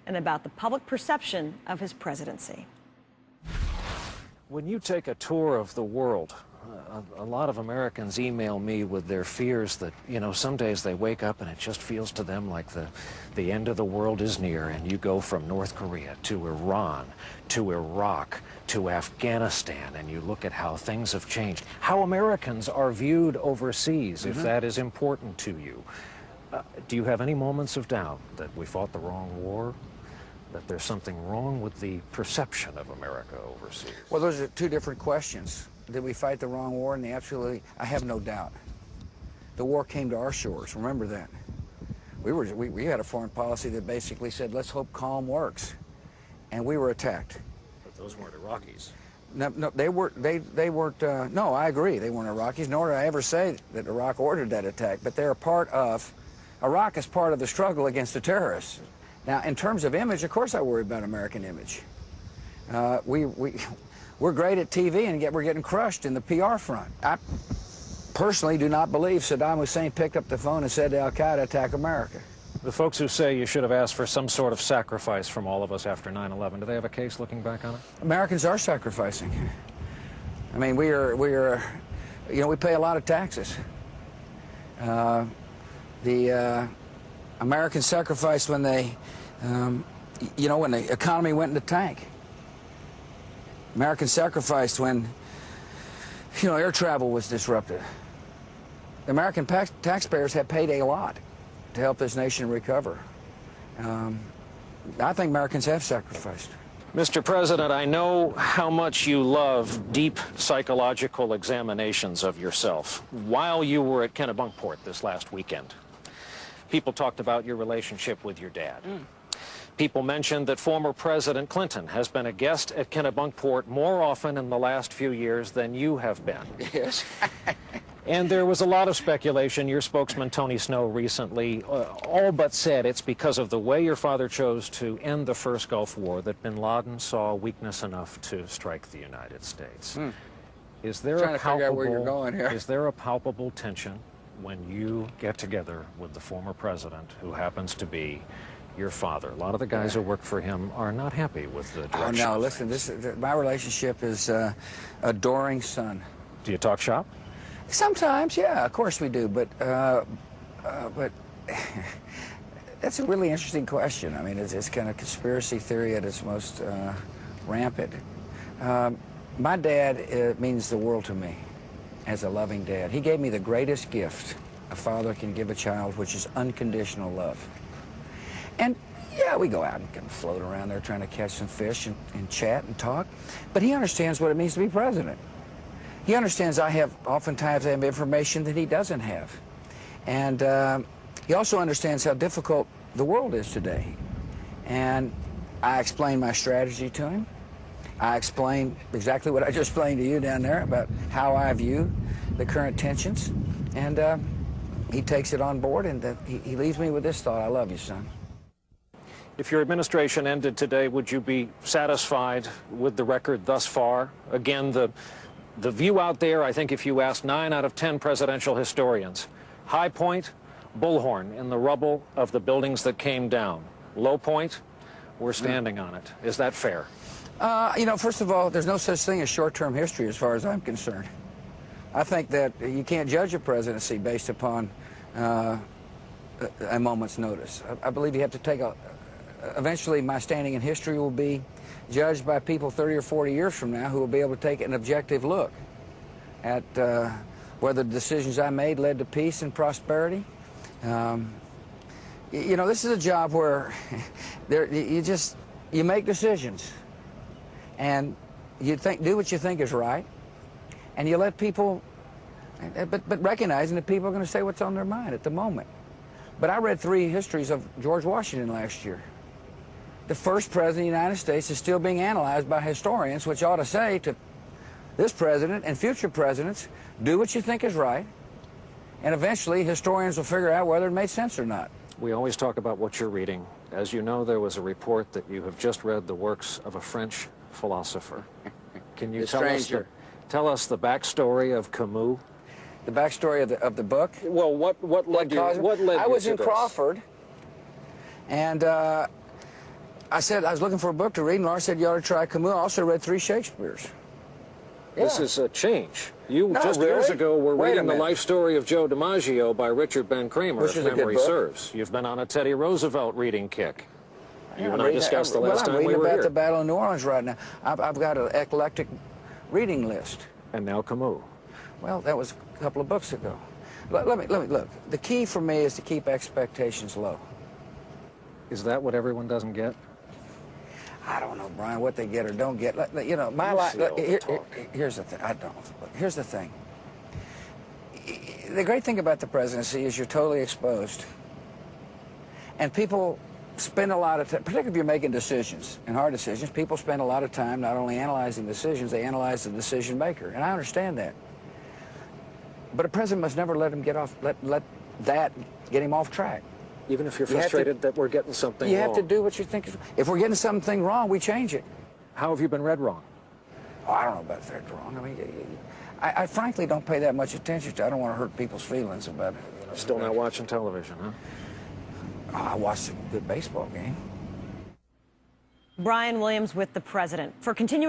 and about the public perception of his presidency. When you take a tour of the world, a lot of Americans email me with their fears that, you know, some days they wake up and it just feels to them like the end of the world is near, and you go from North Korea to Iran to Iraq to Afghanistan, and you look at how things have changed, how Americans are viewed overseas, if that is important to you. Do you have any moments of doubt that we fought the wrong war? That there's something wrong with the perception of America overseas? Well, those are two different questions. Did we fight the wrong war? And I have no doubt. The war came to our shores. Remember that. We had a foreign policy that basically said, let's hope calm works. And we were attacked. But those weren't Iraqis. No, they weren't, no, I agree. They weren't Iraqis, nor did I ever say that Iraq ordered that attack. But they're Iraq is part of the struggle against the terrorists. Now, in terms of image, of course I worry about American image. We're great at TV, and yet we're getting crushed in the PR front. I personally do not believe Saddam Hussein picked up the phone and said to Al-Qaeda, attack America. The folks who say you should have asked for some sort of sacrifice from all of us after 9/11, do they have a case looking back on it? Americans are sacrificing. I mean, we pay a lot of taxes. The Americans sacrificed when they, when the economy went in the tank. Americans sacrificed when, air travel was disrupted. The American taxpayers have paid a lot to help this nation recover. I think Americans have sacrificed. Mr. President, I know how much you love deep psychological examinations of yourself. While you were at Kennebunkport this last weekend, people talked about your relationship with your dad. People mentioned that former President Clinton has been a guest at Kennebunkport more often in the last few years than you have been. Yes. And there was a lot of speculation. Your spokesman, Tony Snow, recently all but said it's because of the way your father chose to end the first Gulf War that bin Laden saw weakness enough to strike the United States. Is there Trying to figure out where you're going here. Is there a palpable tension when you get together with the former president, who happens to be your father? A lot of the guys who work for him are not happy with the direction. Oh, no, listen, my relationship is adoring son. Do you talk shop? Sometimes, yeah, of course we do, but that's a really interesting question. I mean, it's kind of conspiracy theory at its most rampant. My dad means the world to me as a loving dad. He gave me the greatest gift a father can give a child, which is unconditional love. And yeah, we go out and kind of float around there trying to catch some fish and chat and talk, but he understands what it means to be president. He understands oftentimes I have information that he doesn't have. And he also understands how difficult the world is today. And I explain my strategy to him. I explain exactly what I just explained to you down there about how I view the current tensions. And he takes it on board, and he leaves me with this thought: I love you, son. If your administration ended today, would you be satisfied with the record thus far? Again, the view out there, I think if you asked 9 out of 10 presidential historians, high point, bullhorn in the rubble of the buildings that came down. Low point, we're standing on it. Is that fair? First of all, there's no such thing as short-term history as far as I'm concerned. I think that you can't judge a presidency based upon a moment's notice. I believe you have to take eventually my standing in history will be judged by people 30 or 40 years from now who will be able to take an objective look at whether the decisions I made led to peace and prosperity. This is a job where you make decisions, and you do what you think is right, and you let people, but recognizing that people are going to say what's on their mind at the moment. But I read 3 histories of George Washington last year. The first president of the United States is still being analyzed by historians, which ought to say to this president and future presidents, do what you think is right, and eventually historians will figure out whether it made sense or not. We always talk about what you're reading. As you know, there was a report that you have just read the works of a French philosopher. Can you tell us the backstory of Camus? The backstory of the book? Well, what led you to this? I was in Crawford, and I said I was looking for a book to read, and Laura said you ought to try Camus. I also read 3 Shakespeare's. This is a change. You No, just really? years ago were Wait a reading the minute. life story of Joe DiMaggio by Richard Ben Kramer, Which if is a good memory book. serves. You've been on a Teddy Roosevelt reading kick. You and I reading- discussed the last I'm time we reading were about here. the Battle of New Orleans right now. I've got an eclectic reading list. And now Camus. Well, that was a couple of books ago. Let me look. The key for me is to keep expectations low. Is that what everyone doesn't get? I don't know, Brian, what they get or don't get. You know, my life. Here's the thing. I don't. Look, here's the thing. The great thing about the presidency is you're totally exposed, and people spend a lot of time, particularly if you're making decisions and hard decisions. People spend a lot of time not only analyzing decisions, they analyze the decision maker, and I understand that. But a president must never let him get off. Let that get him off track. Even if you're You have to- frustrated that we're getting something You wrong. have to do what you think is. If we're getting something wrong, we change it. How have you been read wrong? Oh, I don't know about that wrong. I mean, I frankly don't pay that much attention to. I don't want to hurt people's feelings about it. You know, Still not watching television, huh? Oh, I watched a good baseball game. Brian Williams with the president. For continuing